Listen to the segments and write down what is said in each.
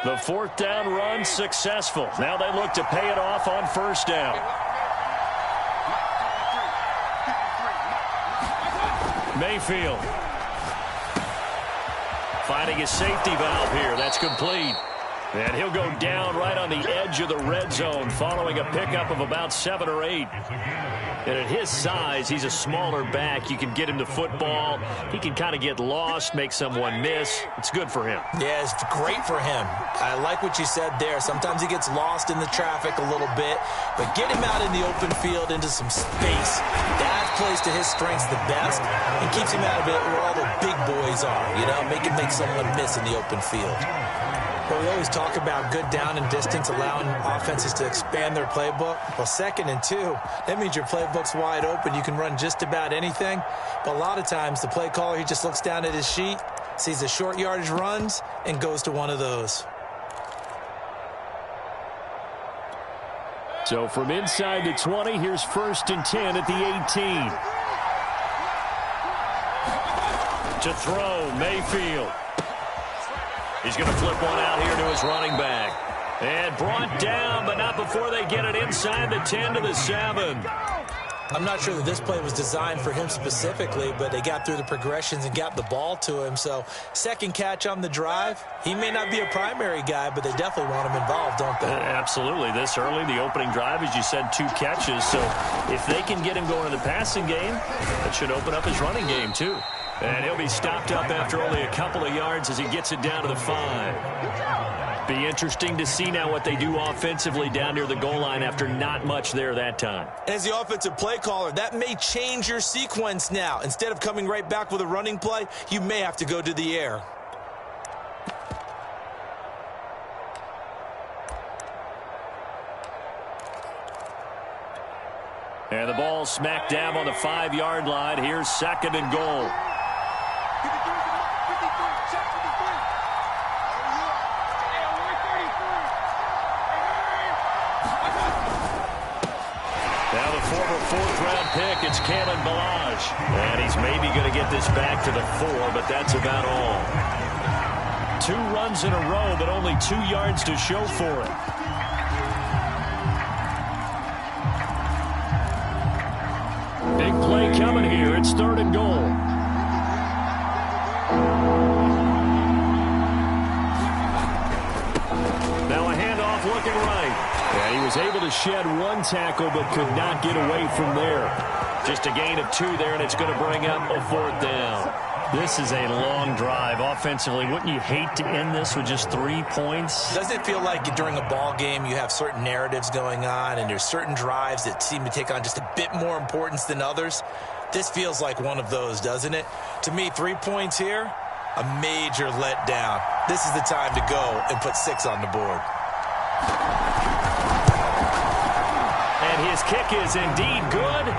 The fourth down run successful. Now they look to pay it off on first down. Mayfield finding his safety valve here. That's complete. And he'll go down right on the edge of the red zone following a pickup of about 7 or 8. And at his size, he's a smaller back. You can get him to football. He can kind of get lost, make someone miss. It's good for him. Yeah, it's great for him. I like what you said there. Sometimes he gets lost in the traffic a little bit. But get him out in the open field into some space. That plays to his strengths the best and keeps him out of it where all the big boys are. You know, make someone miss in the open field. But we always talk about good down and distance, allowing offenses to expand their playbook. Well, 2nd and 2, that means your playbook's wide open. You can run just about anything. But a lot of times, the play caller, he just looks down at his sheet, sees the short yardage runs, and goes to one of those. So from inside the 20, here's 1st and 10 at the 18. To throw, Mayfield. He's going to flip one out here to his running back. And brought down, but not before they get it inside the 10 to the 7. I'm not sure that this play was designed for him specifically, but they got through the progressions and got the ball to him. So, second catch on the drive. He may not be a primary guy, but they definitely want him involved, don't they? Absolutely. This early, the opening drive, as you said, 2 catches. So, if they can get him going in the passing game, that should open up his running game, too. And he'll be stopped up after only a couple of yards as he gets it down to the 5. Be interesting to see now what they do offensively down near the goal line after not much there that time. As the offensive play caller, that may change your sequence now. Instead of coming right back with a running play, you may have to go to the air. And the ball smacked down on the 5-yard line. Here's 2nd and goal. Now the former 4th-round pick, it's Kalen Ballage. And he's maybe going to get this back to the 4, but that's about all. 2 runs in a row, but only 2 yards to show for it. Big play coming here. It's 3rd and goal. Now a handoff looking right. Yeah, he was able to shed 1 tackle but could not get away from there. Just a gain of 2 there, and it's going to bring up a 4th down. This is a long drive offensively. Wouldn't you hate to end this with just 3 points? Doesn't it feel like during a ball game you have certain narratives going on and there's certain drives that seem to take on just a bit more importance than others? This feels like one of those, doesn't it? To me, 3 points here, a major letdown. This is the time to go and put 6 on the board. And his kick is indeed good.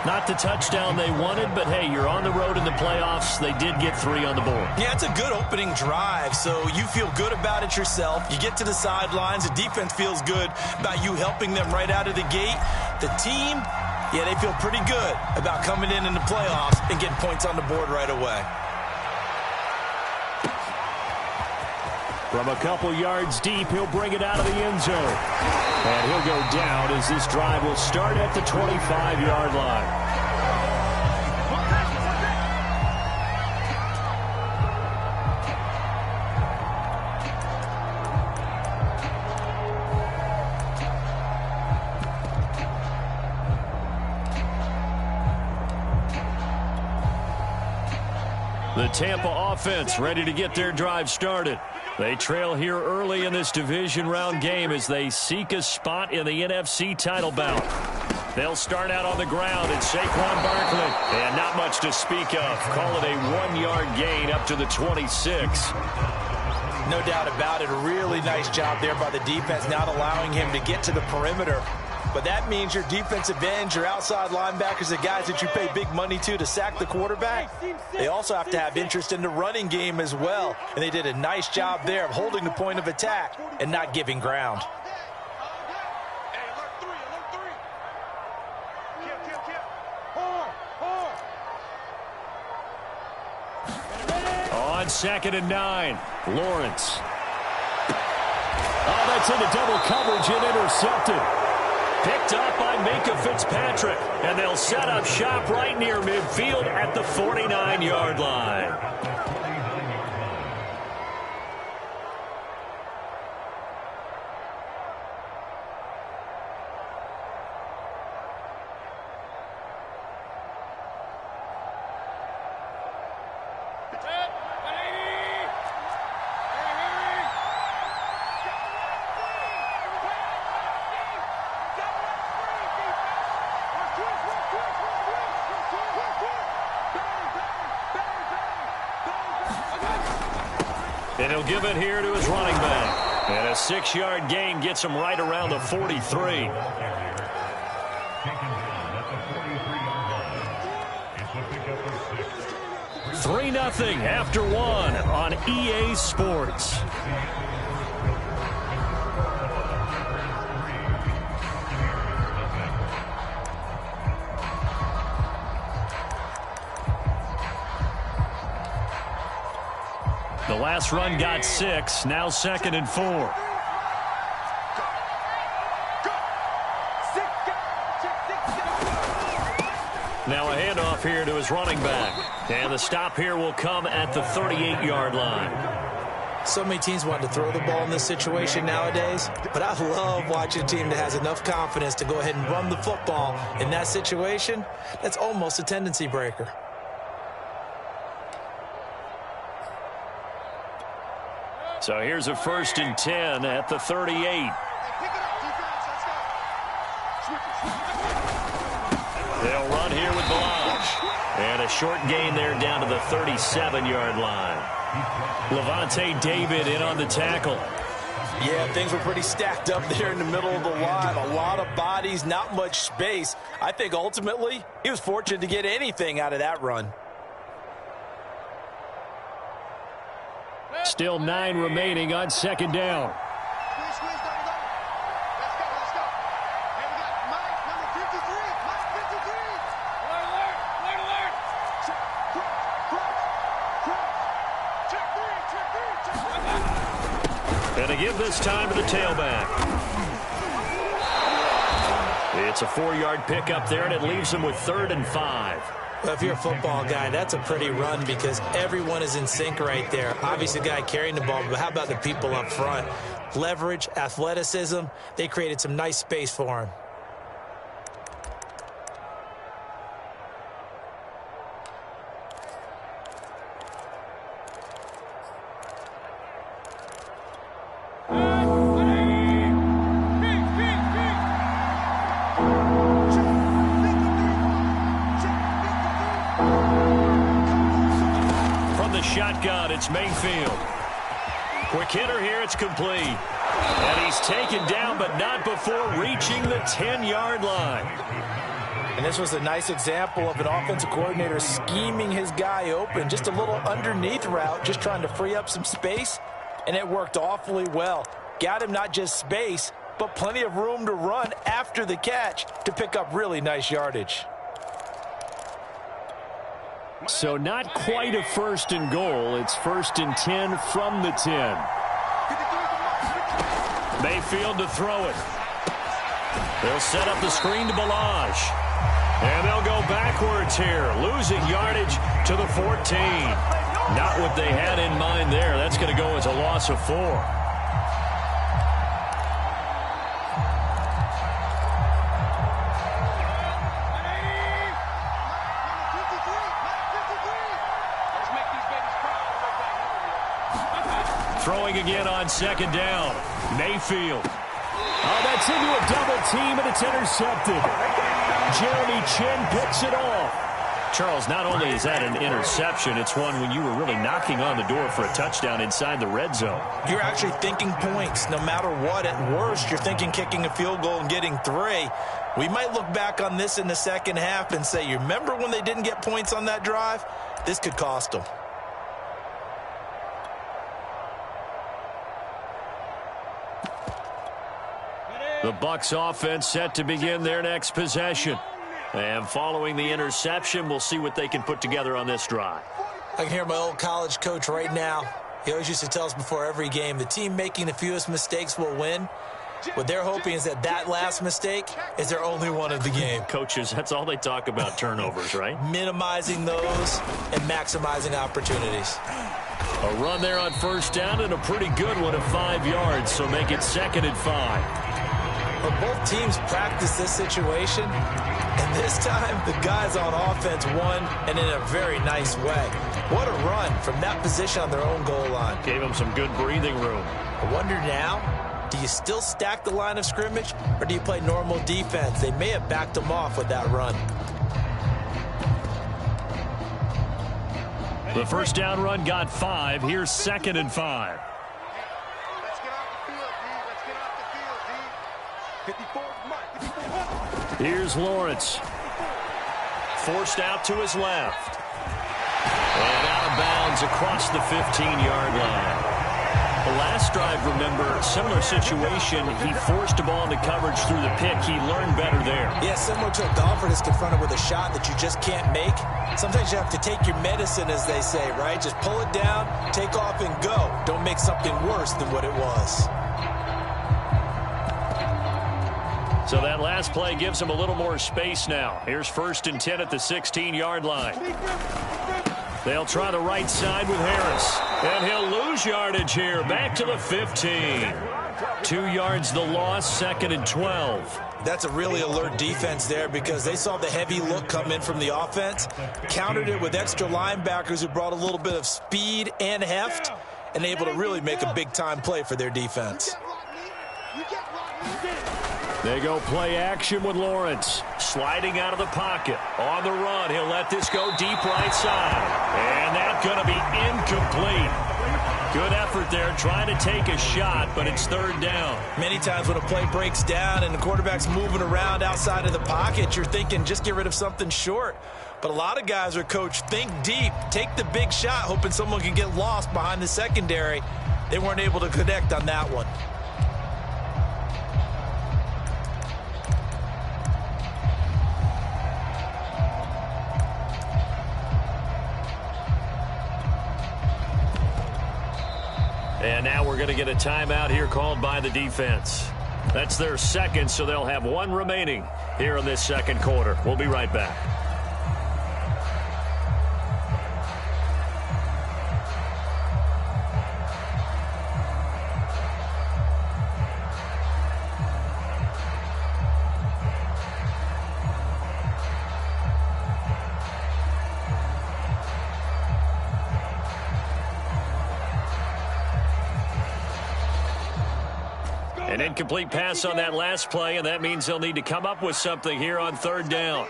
Not the touchdown they wanted, but hey, you're on the road in the playoffs. They did get 3 on the board. Yeah, it's a good opening drive, so you feel good about it yourself. You get to the sidelines. The defense feels good about you helping them right out of the gate. The team, yeah, they feel pretty good about coming in the playoffs and getting points on the board right away. From a couple yards deep, he'll bring it out of the end zone. And he'll go down as this drive will start at the 25-yard line. The Tampa offense ready to get their drive started. They trail here early in this division round game as they seek a spot in the NFC title bout. They'll start out on the ground. It's Saquon Barkley. And not much to speak of. Call it a 1-yard gain up to the 26. No doubt about it. A really nice job there by the defense, not allowing him to get to the perimeter. But that means your defensive ends, your outside linebackers, the guys that you pay big money to sack the quarterback, they also have to have interest in the running game as well. And they did a nice job there of holding the point of attack and not giving ground. On 2nd and 9, Lawrence. Oh, that's into double coverage and intercepted. Picked up by Minka Fitzpatrick. And they'll set up shop right near midfield at the 49-yard line. And he'll give it here to his running back. And a 6-yard gain gets him right around the 43. Three 0 after one on EA Sports. The last run got 6, now 2nd and 4. Now a handoff here to his running back. And the stop here will come at the 38-yard line. So many teams want to throw the ball in this situation nowadays, but I love watching a team that has enough confidence to go ahead and run the football in that situation. That's almost a tendency breaker. So here's a 1st and 10 at the 38. They'll run here with Balaj. And a short gain there down to the 37-yard line. Levante David in on the tackle. Yeah, things were pretty stacked up there in the middle of the line. A lot of bodies, not much space. I think ultimately he was fortunate to get anything out of that run. Still 9 remaining on 2nd down. And to give this time to the tailback. It's a 4-yard pickup there, and it leaves him with 3rd and 5. Well, if you're a football guy, that's a pretty run because everyone is in sync right there. Obviously, the guy carrying the ball, but how about the people up front? Leverage, athleticism, they created some nice space for him. Shotgun, it's Mayfield. Quick hitter here, it's complete. And he's taken down, but not before reaching the 10-yard line. And this was a nice example of an offensive coordinator scheming his guy open. Just a little underneath route, just trying to free up some space. And it worked awfully well. Got him not just space, but plenty of room to run after the catch to pick up really nice yardage. So not quite a 1st and goal. It's 1st and 10 from the 10. Mayfield to throw it. They'll set up the screen to Balaj. And they'll go backwards here, losing yardage to the 14. Not what they had in mind there. That's going to go as a loss of 4. Throwing again on 2nd down. Mayfield. Oh, that's into a double team, and it's intercepted. Jeremy Chin picks it off. Charles, not only is that an interception, it's one when you were really knocking on the door for a touchdown inside the red zone. You're actually thinking points no matter what. At worst, you're thinking kicking a field goal and getting 3. We might look back on this in the second half and say, you remember when they didn't get points on that drive? This could cost them. The Bucs offense set to begin their next possession. And following the interception, we'll see what they can put together on this drive. I can hear my old college coach right now. He always used to tell us before every game, the team making the fewest mistakes will win. What they're hoping is that last mistake is their only one of the game. Coaches, that's all they talk about, turnovers, right? Minimizing those and maximizing opportunities. A run there on first down and a pretty good one of 5 yards, so make it 2nd and 5. But both teams practice this situation, and this time the guys on offense won, and in a very nice way. What a run from that position on their own goal line. Gave them some good breathing room. I wonder now, do you still stack the line of scrimmage, or do you play normal defense? They may have backed them off with that run. The first down run got 5. Here's 2nd and 5. Let's get off the field, D. Let's get off the field, D. 54, Mike. 54. Here's Lawrence. Forced out to his left. And out of bounds across the 15-yard line. The last drive, remember, similar situation. He forced a ball into coverage through the pick. He learned better there. Yeah, similar to a golfer that's confronted with a shot that you just can't make. Sometimes you have to take your medicine, as they say, right? Just pull it down, take off, and go. Don't make something worse than what it was. So that last play gives him a little more space now. Here's 1st and 10 at the 16-yard line. They'll try the right side with Harris. And he'll lose yardage here. Back to the 15. 2 yards the loss, 2nd and 12. That's a really alert defense there because they saw the heavy look come in from the offense, countered it with extra linebackers who brought a little bit of speed and heft, and able to really make a big-time play for their defense. They go play action with Lawrence. Sliding out of the pocket. On the run, he'll let this go deep right side. And that's going to be incomplete. Good effort there, trying to take a shot, but it's 3rd down. Many times when a play breaks down and the quarterback's moving around outside of the pocket, you're thinking just get rid of something short. But a lot of guys are coached, think deep, take the big shot, hoping someone can get lost behind the secondary. They weren't able to connect on that one. And now we're going to get a timeout here called by the defense. That's their 2nd, so they'll have 1 remaining here in this 2nd quarter. We'll be right back. An incomplete pass on that last play, and that means they'll need to come up with something here on 3rd down.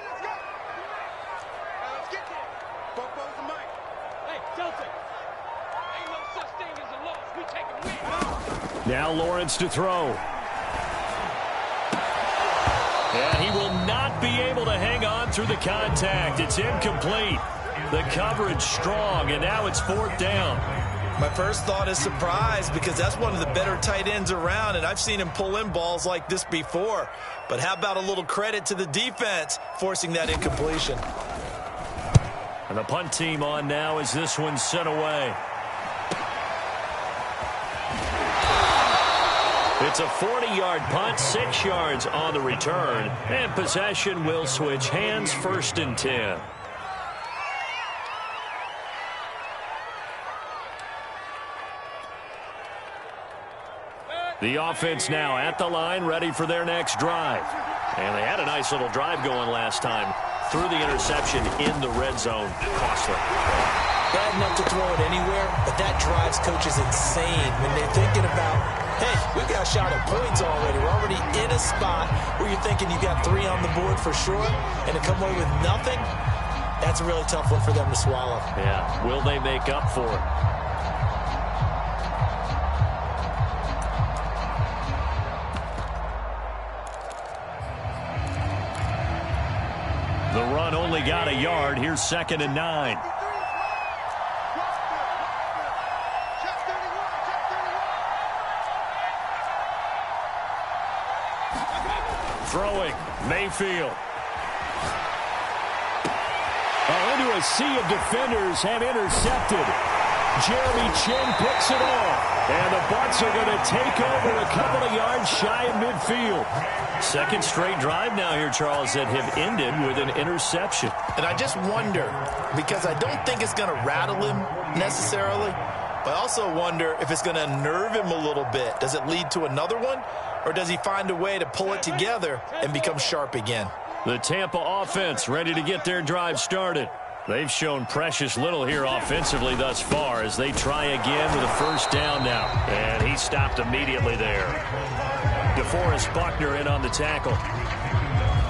Now Lawrence to throw. And he will not be able to hang on through the contact. It's incomplete. The coverage strong, and now it's 4th down. My first thought is surprise because that's one of the better tight ends around, and I've seen him pull in balls like this before. But how about a little credit to the defense forcing that incompletion? And the punt team on now as this one's sent away. It's a 40-yard punt, 6 yards on the return, and possession will switch hands, 1st and 10. The offense now at the line, ready for their next drive. And they had a nice little drive going last time. Threw the interception in the red zone. Costly. Bad enough to throw it anywhere, but that drives coaches insane when they're thinking about, hey, we've got a shot at points already. We're already in a spot where you're thinking you've got 3 on the board for sure, and to come away with nothing, that's a really tough one for them to swallow. Yeah, will they make up for it? The run only got a yard. Here's 2nd and 9. Throwing, Mayfield. Into a sea of defenders and intercepted. Jeremy Chin picks it off. And the Bucs are going to take over a couple of yards shy of midfield. Second straight drive now here, Charles, that have ended with an interception. And I just wonder, because I don't think it's going to rattle him necessarily, but I also wonder if it's going to unnerve him a little bit. Does it lead to another one, or does he find a way to pull it together and become sharp again? The Tampa offense ready to get their drive started. They've shown precious little here offensively thus far as they try again with a first down now. And he stopped immediately there. DeForest Buckner in on the tackle.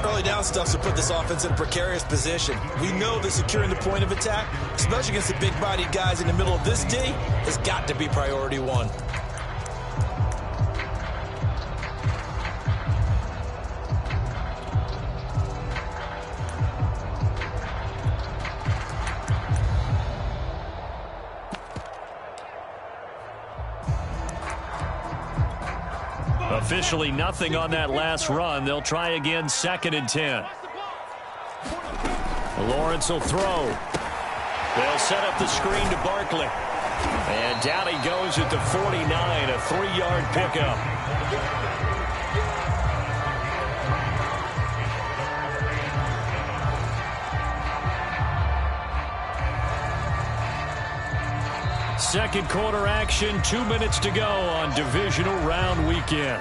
Early down stuff to put this offense in a precarious position. We know that securing the point of attack, especially against the big-bodied guys in the middle of this D, has got to be priority one. Officially nothing on that last run. They'll try again, 2nd and 10. Lawrence will throw. They'll set up the screen to Barkley. And down he goes at the 49, a 3-yard pickup. Second quarter action, 2 minutes to go on divisional round weekend.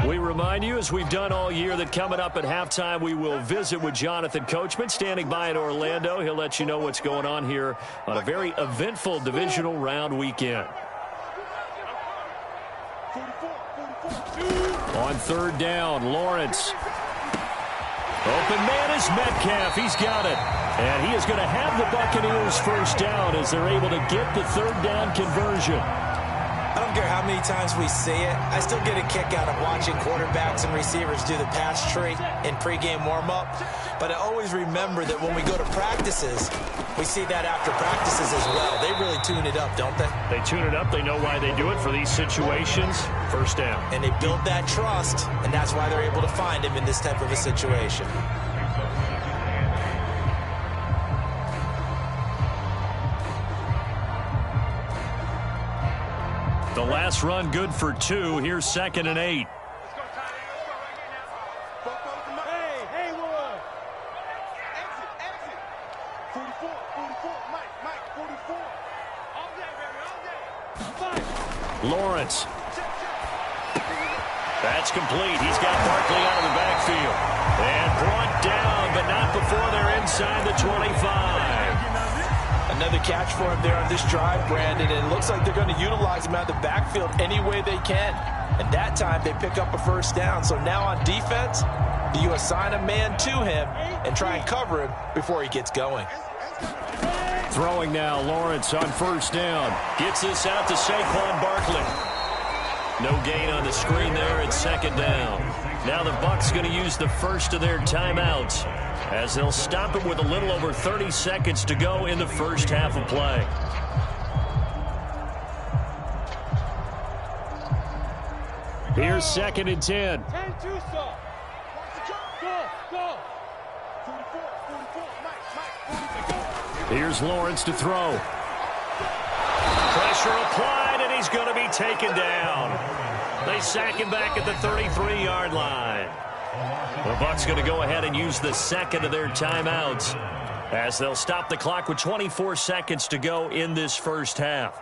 We remind you, as we've done all year, that coming up at halftime, we will visit with Jonathan Coachman, standing by in Orlando. He'll let you know what's going on here on a very eventful divisional round weekend. On third down, Lawrence. Open man is Metcalf. He's got it. And he is going to have the Buccaneers first down as they're able to get the third down conversion. I don't care how many times we see it. I still get a kick out of watching quarterbacks and receivers do the pass tree in pregame warm-up. But I always remember that when we go to practices, we see that after practices as well. They really tune it up, don't they? They tune it up. They know why they do it for these situations. First down. And they build that trust, and that's why they're able to find him in this type of a situation. The last run good for 2. Here's 2nd and 8. Let's go, Tyler. Let's go right here now. Hey, Haywood. Exit. 44, Mike, 44. All day, baby, all day. Lawrence. That's complete. He's got Barkley out of the backfield. And brought down, but not before they're inside the 25. Another catch for him there on this drive, Brandon, and it looks like they're going to utilize him out of the backfield any way they can. And that time they pick up a first down. So now on defense, do you assign a man to him and try and cover him before he gets going? Throwing now, Lawrence on first down. Gets this out to Saquon Barkley. No gain on the screen there at 2nd down. Now the Bucs going to use the first of their timeouts as they'll stop it with a little over 30 seconds to go in the first half of play. Here's 2nd and 10. 10-2, sir. Go. 44, Mike, Here's Lawrence to throw. Pressure applied, and he's going to be taken down. They sack him back at the 33-yard line. The Bucs going to go ahead and use the second of their timeouts as they'll stop the clock with 24 seconds to go in this first half.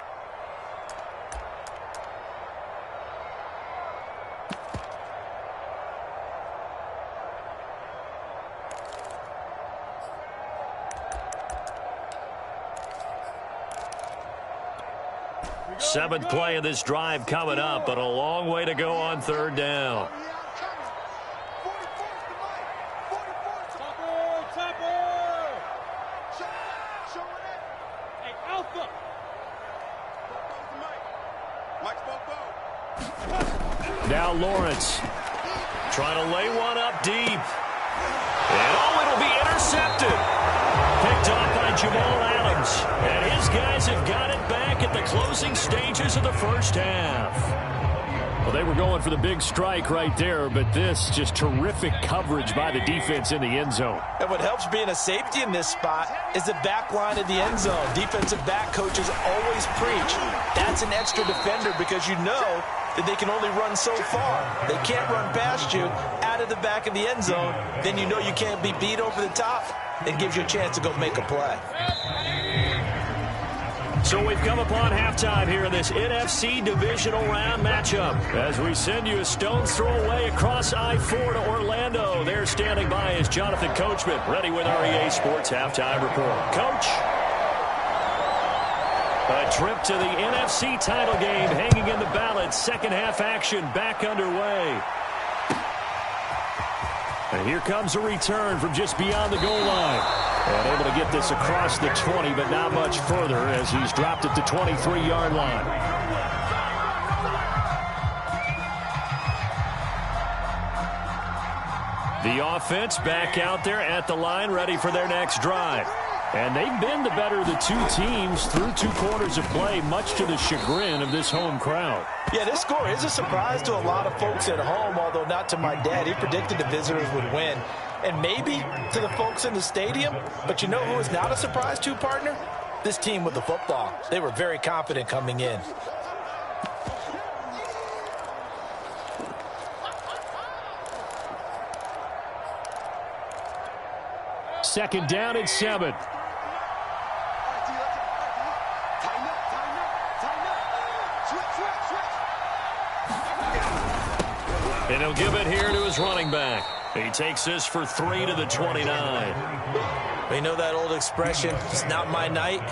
Seventh play of this drive coming up, but a long way to go on third down. Now Lawrence trying to lay one up deep. And it'll be intercepted. Picked off by Jamal Adams. And his guys have got it back at the closing stages of the first half. Well, they were going for the big strike right there, but this just terrific coverage by the defense in the end zone. And what helps being a safety in this spot is the back line of the end zone. Defensive back coaches always preach. That's an extra defender because you know that they can only run so far. They can't run past you out of the back of the end zone. Then you know you can't be beat over the top. It gives you a chance to go make a play. So we've come upon halftime here in this NFC divisional round matchup as we send you a stone's throw away across I-4 to Orlando. There standing by is Jonathan Coachman, ready with our EA Sports Halftime Report. Coach. A trip to the NFC title game hanging in the balance. Second half action back underway. And here comes a return from just beyond the goal line. And able to get this across the 20, but not much further as he's dropped at the 23-yard line. The offense back out there at the line, ready for their next drive. And they've been the better of the two teams through two quarters of play, much to the chagrin of this home crowd. Yeah, this score is a surprise to a lot of folks at home, although not to my dad. He predicted the visitors would win. And maybe to the folks in the stadium. But you know who is not a surprise to, partner? This team with the football. They were very confident coming in. Second down and 7. And he'll give it here to his running back. He takes this for 3 to the 29. We know that old expression, it's not my night.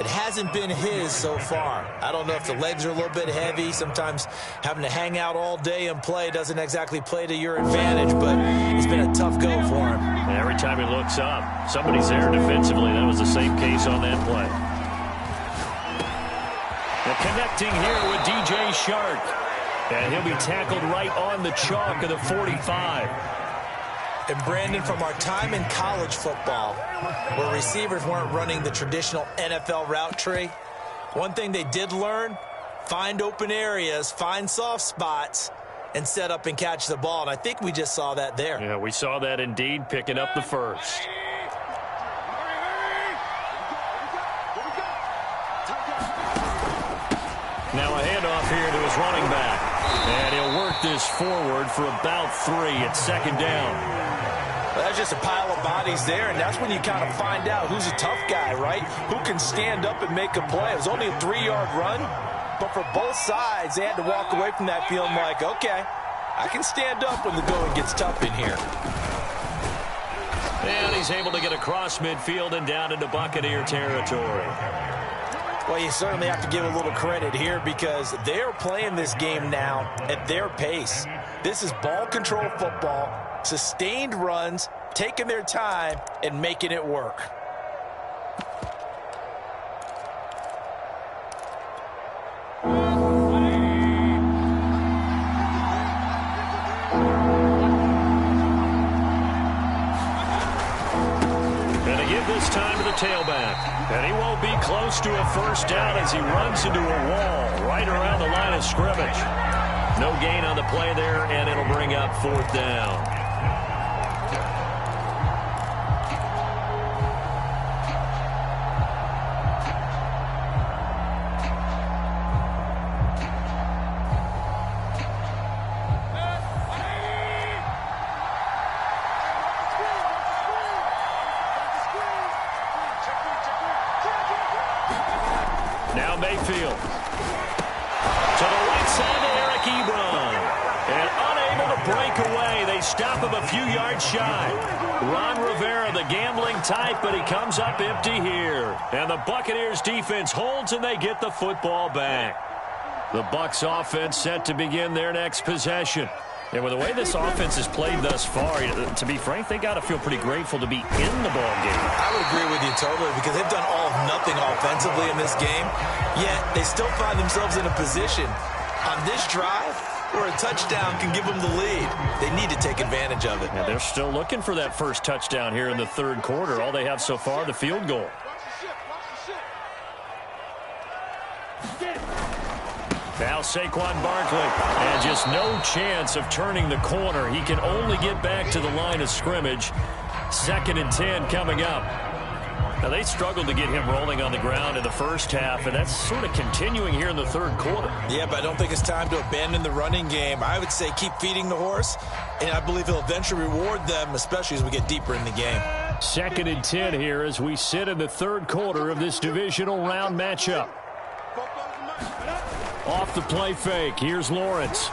It hasn't been his so far. I don't know if the legs are a little bit heavy. Sometimes having to hang out all day and play doesn't exactly play to your advantage, but it's been a tough go for him. And every time he looks up, somebody's there defensively. That was the same case on that play. And connecting here with DJ Shark. And he'll be tackled right on the chalk of the 45. And Brandon, from our time in college football, where receivers weren't running the traditional NFL route tree, one thing they did learn, find open areas, find soft spots, and set up and catch the ball. And I think we just saw that there. Yeah, we saw that indeed, picking up the first. Now a handoff here to his running back. And he'll work this forward for about 3 at second down. Well, that's just a pile of bodies there, and that's when you kind of find out who's a tough guy, right? Who can stand up and make a play. It was only a 3-yard run, but for both sides, they had to walk away from that feeling like, okay, I can stand up when the going gets tough in here. And he's able to get across midfield and down into Buccaneer territory. Well, you certainly have to give a little credit here because they're playing this game now at their pace. This is ball control football, sustained runs, taking their time and making it work. And they give this time to the tailback. And he won't be close to a first down as he runs into a wall right around the line of scrimmage. No gain on the play there, and it'll bring up 4th down. Now Mayfield. To the right side to Eric Ebron. And unable to break away. They stop him a few yards shy. Ron Rivera, the gambling type, but he comes up empty here. And the Buccaneers defense holds and they get the football back. The Bucs offense set to begin their next possession. And with the way this offense has played thus far, to be frank, they got to feel pretty grateful to be in the ball game. I would agree with you totally because they've done all of nothing offensively in this game, yet they still find themselves in a position on this drive where a touchdown can give them the lead. They need to take advantage of it. And they're still looking for that first touchdown here in the third quarter. All they have so far, the field goal. Now Saquon Barkley, and just no chance of turning the corner. He can only get back to the line of scrimmage. 2nd and 10 coming up. Now, they struggled to get him rolling on the ground in the first half, and that's sort of continuing here in the third quarter. Yeah, but I don't think it's time to abandon the running game. I would say keep feeding the horse, and I believe he'll eventually reward them, especially as we get deeper in the game. 2nd and 10 here as we sit in the third quarter of this divisional round matchup. Off the play fake, here's Lawrence.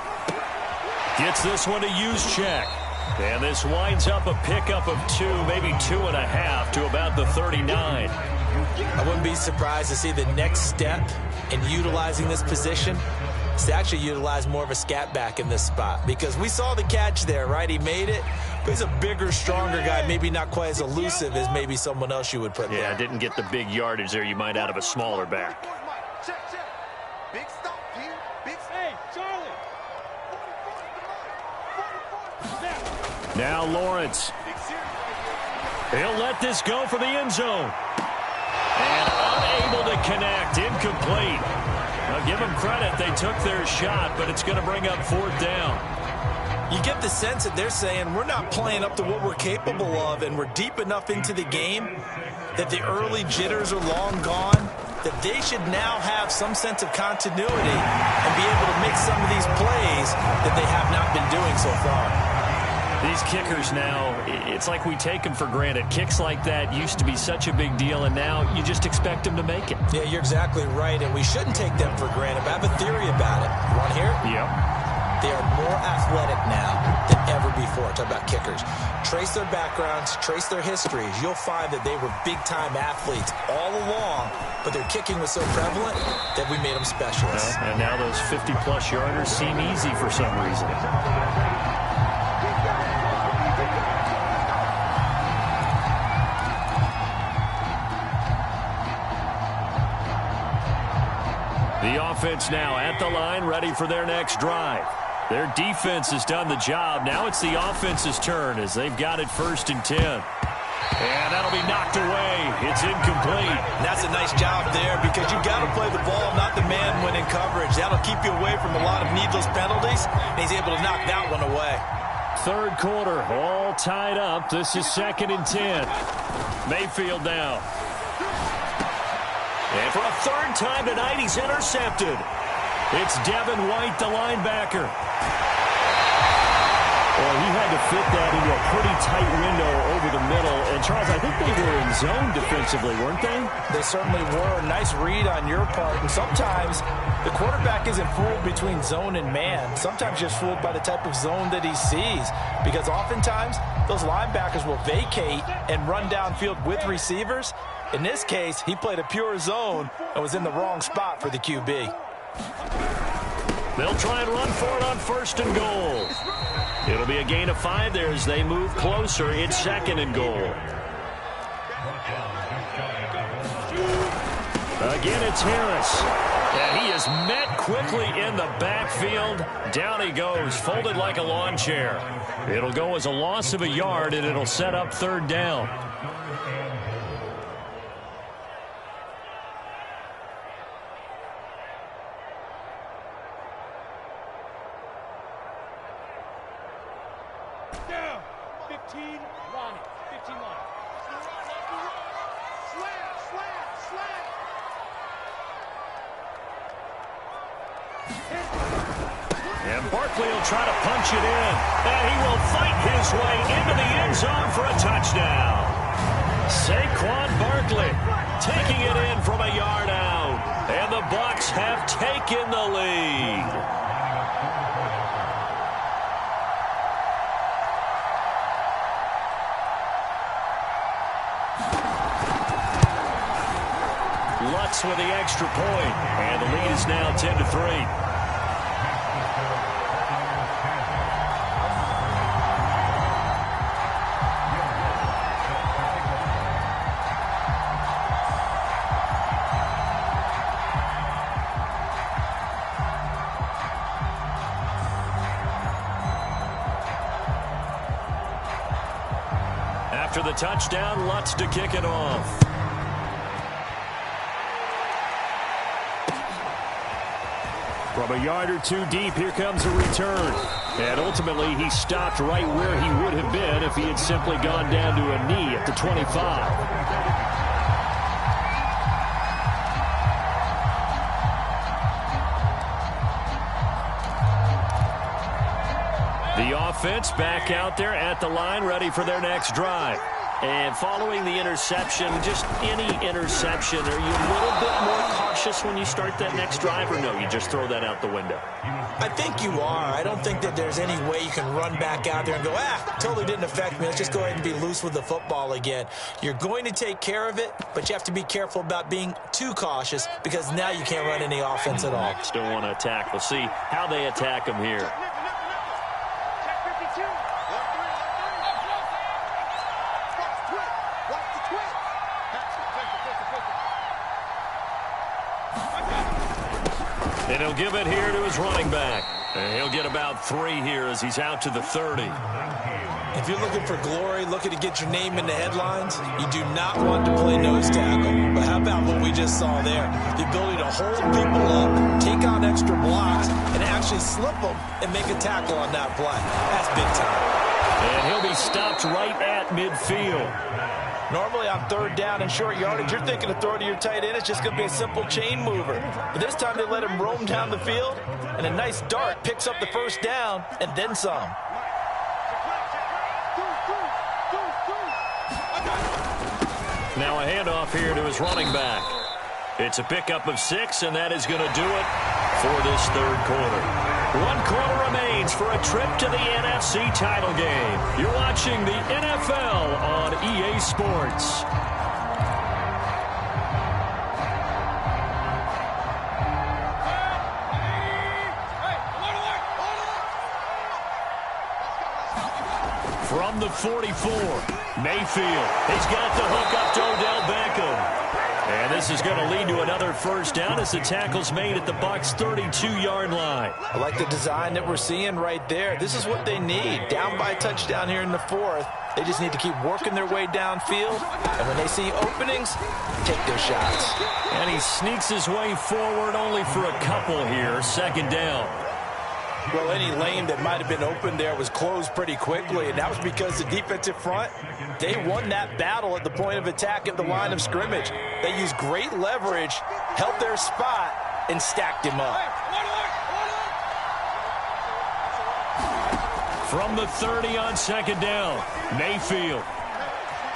Gets this one to Juszczyk. And this winds up a pickup of 2, maybe 2.5 to about the 39. I wouldn't be surprised to see the next step in utilizing this position is to actually utilize more of a scat back in this spot. Because we saw the catch there, right? He made it. But he's a bigger, stronger guy, maybe not quite as elusive as maybe someone else you would put there. Yeah, didn't get the big yardage there you might out of a smaller back. Big stop, P. Big stop. Hey, Charlie. Now Lawrence. He'll let this go for the end zone. And unable to connect. Incomplete. Now give them credit. They took their shot, but it's going to bring up 4th down. You get the sense that they're saying we're not playing up to what we're capable of, and we're deep enough into the game that the early jitters are long gone, that they should now have some sense of continuity and be able to make some of these plays that they have not been doing so far. These kickers now, it's like we take them for granted. Kicks like that used to be such a big deal, and now you just expect them to make it. Yeah, you're exactly right, and we shouldn't take them for granted. But I have a theory about it. You want to hear it? Yep. They are more athletic now than ever before. Talk about kickers. Trace their backgrounds, trace their histories. You'll find that they were big-time athletes all along, but their kicking was so prevalent that we made them specialists. And now those 50-plus yarders seem easy for some reason. The offense now at the line, ready for their next drive. Their defense has done the job. Now it's the offense's turn as they've got it 1st and 10. And that'll be knocked away. It's incomplete. And that's a nice job there because you've got to play the ball, not the man when in coverage. That'll keep you away from a lot of needless penalties, and he's able to knock that one away. Third quarter, all tied up. This is 2nd and 10. Mayfield now. And for a 3rd time tonight, he's intercepted. It's Devin White, the linebacker. Well, he had to fit that into a pretty tight window over the middle. And, Charles, I think they were in zone defensively, weren't they? They certainly were. Nice read on your part. And sometimes the quarterback isn't fooled between zone and man. Sometimes just fooled by the type of zone that he sees. Because oftentimes, those linebackers will vacate and run downfield with receivers. In this case, he played a pure zone and was in the wrong spot for the QB. They'll try and run for it on 1st and goal. It'll be a gain of 5 there as they move closer. It's 2nd and goal. Again, it's Harris. And he is met quickly in the backfield. Down he goes, folded like a lawn chair. It'll go as a loss of a yard, and it'll set up 3rd down. Down. 15 line. 15 line. And Barkley will try to punch it in. And he will fight his way into the end zone for a touchdown. Saquon Barkley taking it in from a yard out. And the Bucs have taken the lead. Lutz with the extra point, and the lead is now 10-3. After the touchdown, Lutz to kick it off. From a yard or two deep, here comes a return. And ultimately, he stopped right where he would have been if he had simply gone down to a knee at the 25. The offense back out there at the line, ready for their next drive. And following the interception, just any interception, are you a little bit more cautious when you start that next drive, or no, you just throw that out the window? I think you are. I don't think that there's any way you can run back out there and go, totally didn't affect me. Let's just go ahead and be loose with the football again. You're going to take care of it, but you have to be careful about being too cautious because now you can't run any offense at all. Still want to attack. We'll see how they attack him here. And he'll give it here to his running back. And he'll get about 3 here as he's out to the 30. If you're looking for glory, looking to get your name in the headlines, you do not want to play nose tackle. But how about what we just saw there? The ability to hold people up, take on extra blocks, and actually slip them and make a tackle on that play. That's big time. And he'll be stopped right at midfield. Normally on third down and short yardage, you're thinking to throw to your tight end. It's just going to be a simple chain mover. But this time they let him roam down the field, and a nice dart picks up the first down and then some. Now a handoff here to his running back. It's a pickup of 6, and that is going to do it for this third quarter. 1 quarter remains for a trip to the NFC title game. You're watching the NFL on EA Sports. From the 44, Mayfield. He's got the hook up to Odell Beckham. And this is going to lead to another first down as the tackle's made at the Bucs' 32-yard line. I like the design that we're seeing right there. This is what they need. Down by a touchdown here in the 4th. They just need to keep working their way downfield. And when they see openings, take their shots. And he sneaks his way forward only for a couple here. 2nd down. Well, any lane that might have been open there was closed pretty quickly, and that was because the defensive front, they won that battle at the point of attack at the line of scrimmage. They used great leverage, held their spot, and stacked him up. From the 30 on 2nd down, Mayfield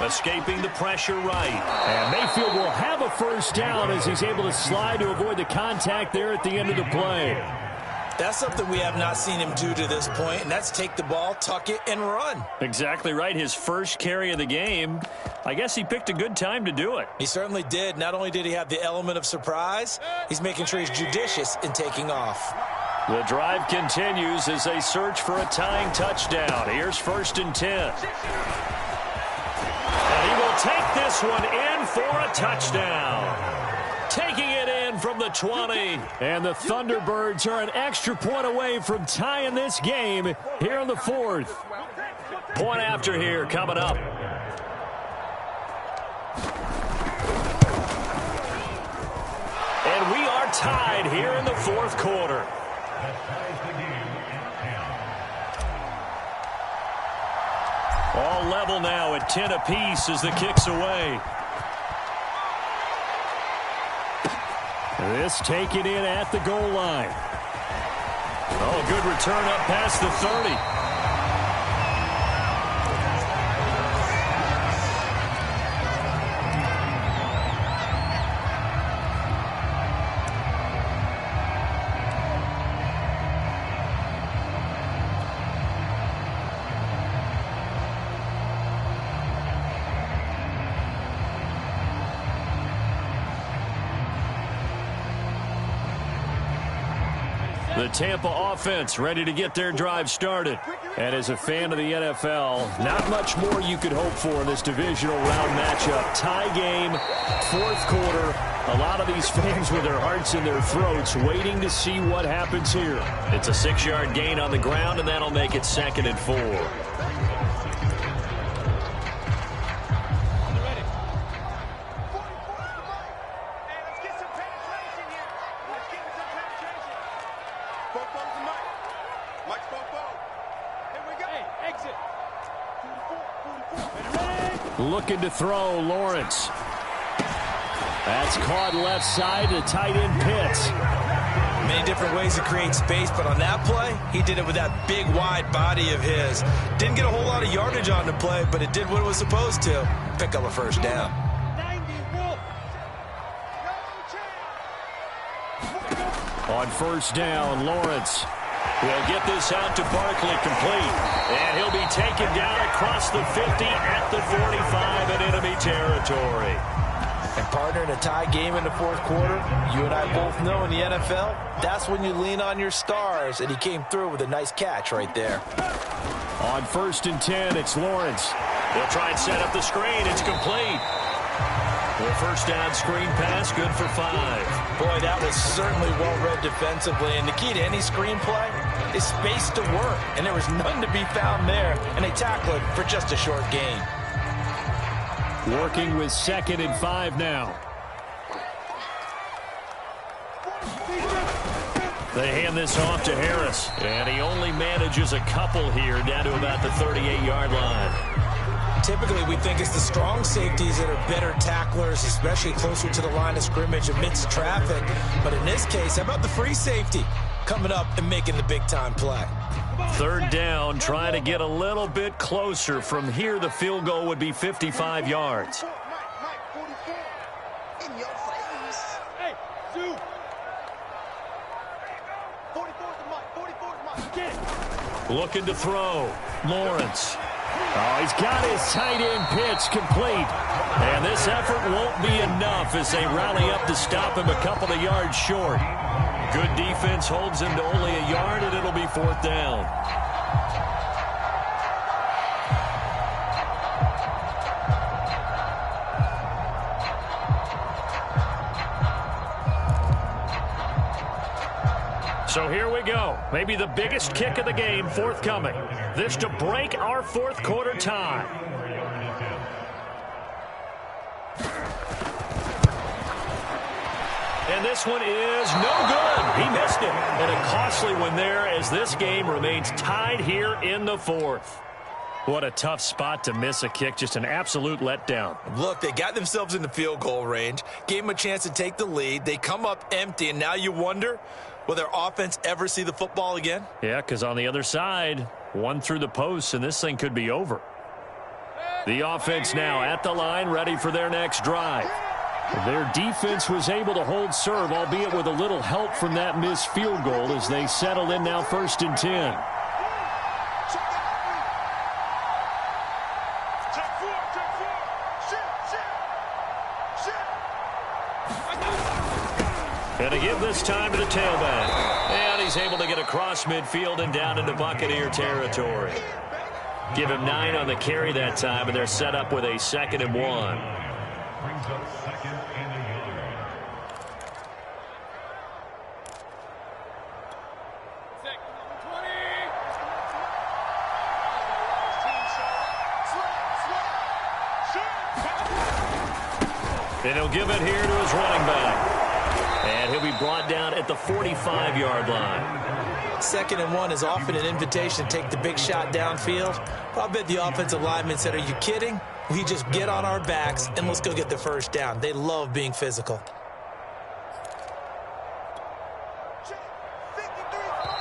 escaping the pressure right. And Mayfield will have a first down as he's able to slide to avoid the contact there at the end of the play. That's something we have not seen him do to this point, and that's take the ball, tuck it, and run. Exactly right. His first carry of the game. I guess he picked a good time to do it. He certainly did. Not only did he have the element of surprise, he's making sure he's judicious in taking off. The drive continues as they search for a tying touchdown. Here's 1st and 10. And he will take this one in for a touchdown. Taking it in from the 20. And the Thunderbirds are an extra point away from tying this game here in the 4th. Point after here coming up. And we are tied here in the 4th quarter. All level now at 10 apiece as the kick's away. This taken in at the goal line. Oh, good return up past the 30. The Tampa offense ready to get their drive started. And as a fan of the NFL, not much more you could hope for in this divisional round matchup. Tie game, 4th quarter. A lot of these fans with their hearts in their throats waiting to see what happens here. It's a 6-yard gain on the ground, and that'll make it 2nd and 4. Fofo to Mike. Mike's Fofo. Here we go. Hey, exit. 44. Looking to throw, Lawrence. That's caught left side to tight end Pitts. Many different ways to create space, but on that play, he did it with that big, wide body of his. Didn't get a whole lot of yardage on the play, but it did what it was supposed to. Pick up a first down. 90 Wolf. On first down, Lawrence will get this out to Barkley complete. And he'll be taken down across the 50 at the 45 in enemy territory. And partner, in a tie game in the fourth quarter, you and I both know in the NFL, that's when you lean on your stars, and he came through with a nice catch right there. On first and 10, it's Lawrence. They'll try and set up the screen. It's complete. The first down screen pass, good for 5. Boy, that was certainly well-read defensively, and the key to any screen play is space to work, and there was none to be found there, and they tackle it for just a short gain. Working with 2nd and 5 now. They hand this off to Harris, and he only manages a couple here down to about the 38-yard line. Typically, we think it's the strong safeties that are better tacklers, especially closer to the line of scrimmage amidst traffic. But in this case, how about the free safety coming up and making the big-time play? Third down, trying to get a little bit closer. From here, the field goal would be 55 yards. Mike, 44. In your face. Hey, Zoo. 44 to Mike. 44 to Mike. Get it. Looking to throw. Lawrence. Oh, he's got his tight end Pitts complete. And this effort won't be enough as they rally up to stop him a couple of yards short. Good defense holds him to only a yard, and it'll be 4th down. So here we go. Maybe the biggest kick of the game forthcoming. This to break our fourth quarter tie. And this one is no good. He missed it. And a costly one there as this game remains tied here in the 4th. What a tough spot to miss a kick. Just an absolute letdown. Look, they got themselves in the field goal range, gave them a chance to take the lead. They come up empty, and now you wonder, will their offense ever see the football again? Yeah, because on the other side, one through the post, and this thing could be over. The offense now at the line, ready for their next drive. Their defense was able to hold serve, albeit with a little help from that missed field goal as they settle in now 1st and 10. And to give this time to the tailback. And he's able to get across midfield and down into Buccaneer territory. Give him 9 on the carry that time, and they're set up with a 2nd and 1. And he'll give it here to his running back. And he'll be brought down at the 45-yard line. 2nd and 1 is often an invitation to take the big shot downfield. But I bet the offensive lineman said, are you kidding? We just get on our backs and let's go get the first down. They love being physical.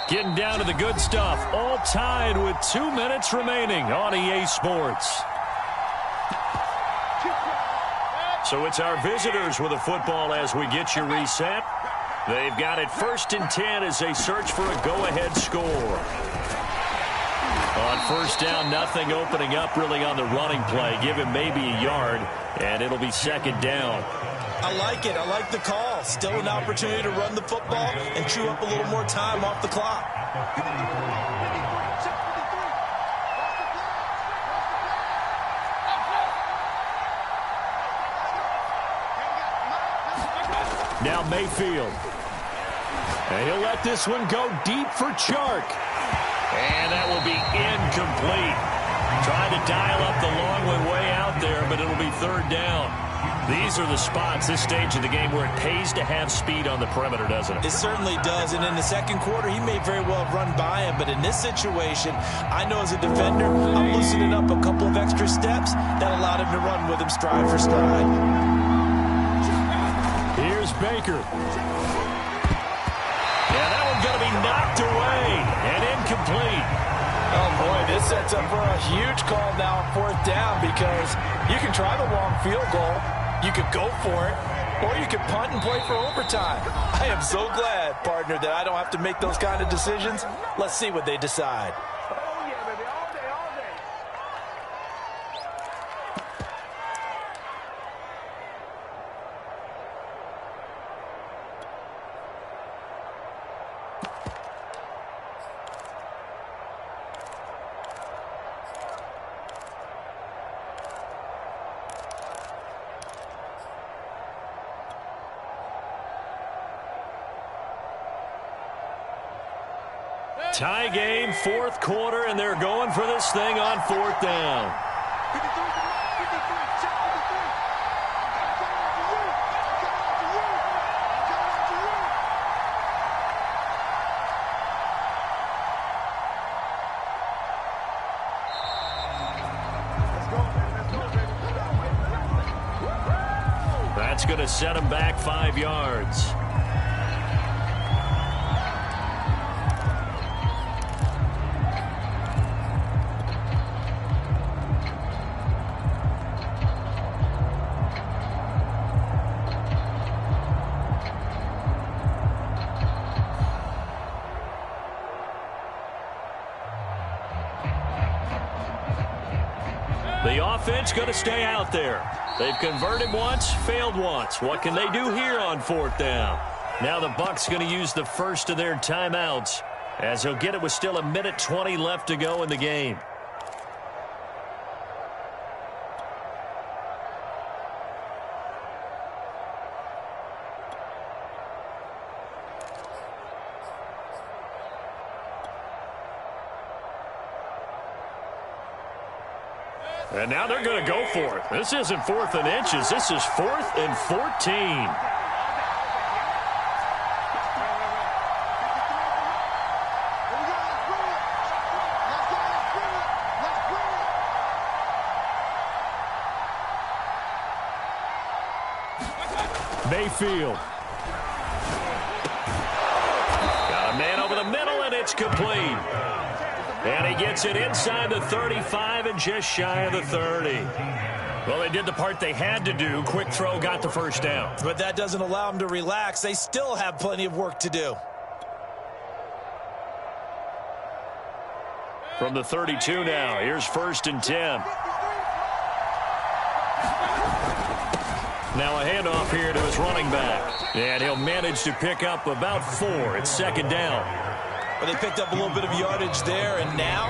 Getting down to the good stuff. All tied with 2 minutes remaining on EA Sports. So it's our visitors with the football as we get you reset. They've got it 1st and 10 as they search for a go-ahead score. On first down, nothing opening up really on the running play. Give him maybe a yard, and it'll be 2nd down. I like it. I like the call. Still an opportunity to run the football and chew up a little more time off the clock. Now Mayfield. And he'll let this one go deep for Chark. And that will be incomplete. Trying to dial up the long one way out there, but it'll be 3rd down. These are the spots, this stage of the game, where it pays to have speed on the perimeter, doesn't it? It certainly does, and in the second quarter, he may very well have run by him, but in this situation, I know as a defender, I'm loosening up a couple of extra steps that allowed him to run with him stride for stride. Here's Baker. Yeah, that one's going to be knocked away and incomplete. Oh, boy, this sets up for a huge call now on fourth down because you can try the long field goal, you could go for it, or you could punt and play for overtime. I am so glad, partner, that I don't have to make those kind of decisions. Let's see what they decide. Oh, yeah, baby. All day, all day. Tie game, fourth quarter, and they're going for this thing on fourth down. 53 to 53. Check 53. I'm coming after you. I'm coming after you. I'm coming after you. Let's go, man. Let's go, baby. That's going to set him back 5 yards. The offense going to stay out there. They've converted once, failed once. What can they do here on fourth down? Now the Bucs going to use the first of their timeouts, as he'll get it with still 1:20 left to go in the game. And now they're going to go for it. This isn't 4th and inches. This is 4th and 14. Mayfield. Got a man over the middle, and it's complete. And he gets it inside the 35 and just shy of the 30. Well, they did the part they had to do. Quick throw, got the first down. But that doesn't allow them to relax. They still have plenty of work to do. From the 32 now, here's 1st and 10. Now a handoff here to his running back. And he'll manage to pick up about 4. It's 2nd down. But they picked up a little bit of yardage there, and now,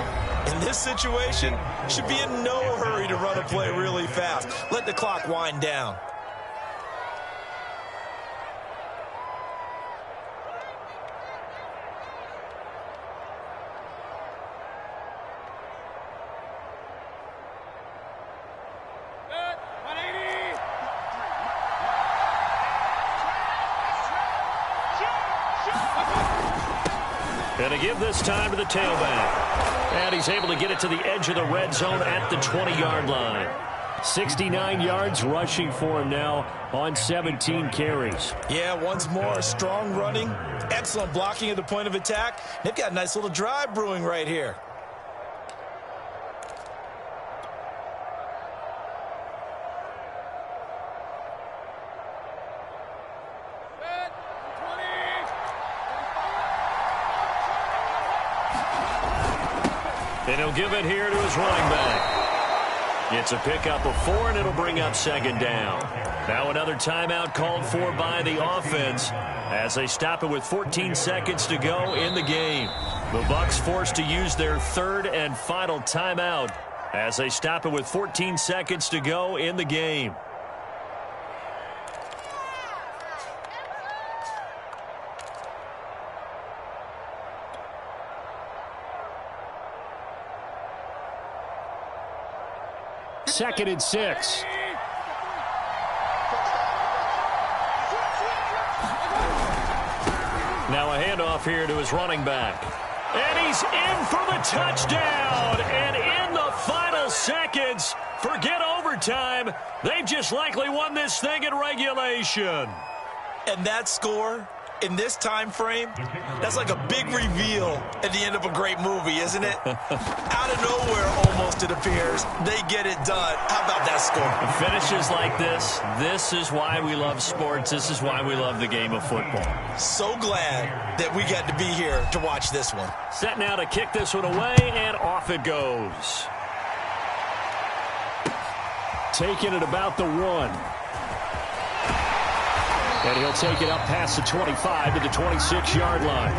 in this situation, should be in no hurry to run a play really fast. Let the clock wind down. And to give this time to the tailback. And he's able to get it to the edge of the red zone at the 20-yard line. 69 yards rushing for him now on 17 carries. Yeah, once more, strong running, excellent blocking at the point of attack. They've got a nice little drive brewing right here. And he'll give it here to his running back. It's a pickup of 4, and it'll bring up 2nd down. Now another timeout called for by the offense as they stop it with 14 seconds to go in the game. The Bucs forced to use their 3rd and final timeout as they stop it with 14 seconds to go in the game. Second and 6. Now a handoff here to his running back. And he's in for the touchdown. And in the final seconds, forget overtime. They've just likely won this thing in regulation. And that score in this time frame, that's like a big reveal at the end of a great movie, isn't it? Out of nowhere, almost, it appears, they get it done. How about that score? Finishes like this is why we love sports. This is why we love the game of football. So glad that we got to be here to watch this one. Set now to kick this one away, and off it goes. Taking it about the 1. And he'll take it up past the 25 to the 26-yard line.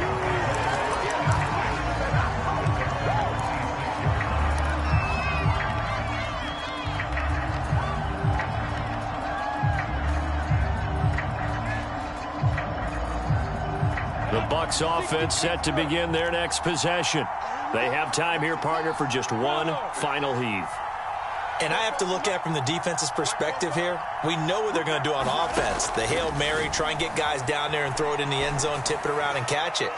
The Bucs offense set to begin their next possession. They have time here, partner, for just one final heave. And I have to look at from the defense's perspective here. We know what they're going to do on offense. The Hail Mary, try and get guys down there and throw it in the end zone, tip it around and catch it.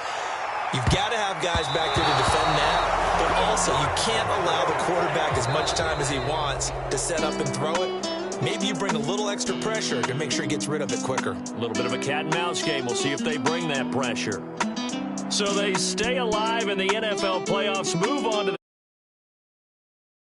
You've got to have guys back there to defend that, but also you can't allow the quarterback as much time as he wants to set up and throw it. Maybe you bring a little extra pressure to make sure he gets rid of it quicker. A little bit of a cat and mouse game. We'll see if they bring that pressure. So they stay alive in the NFL playoffs, move on to the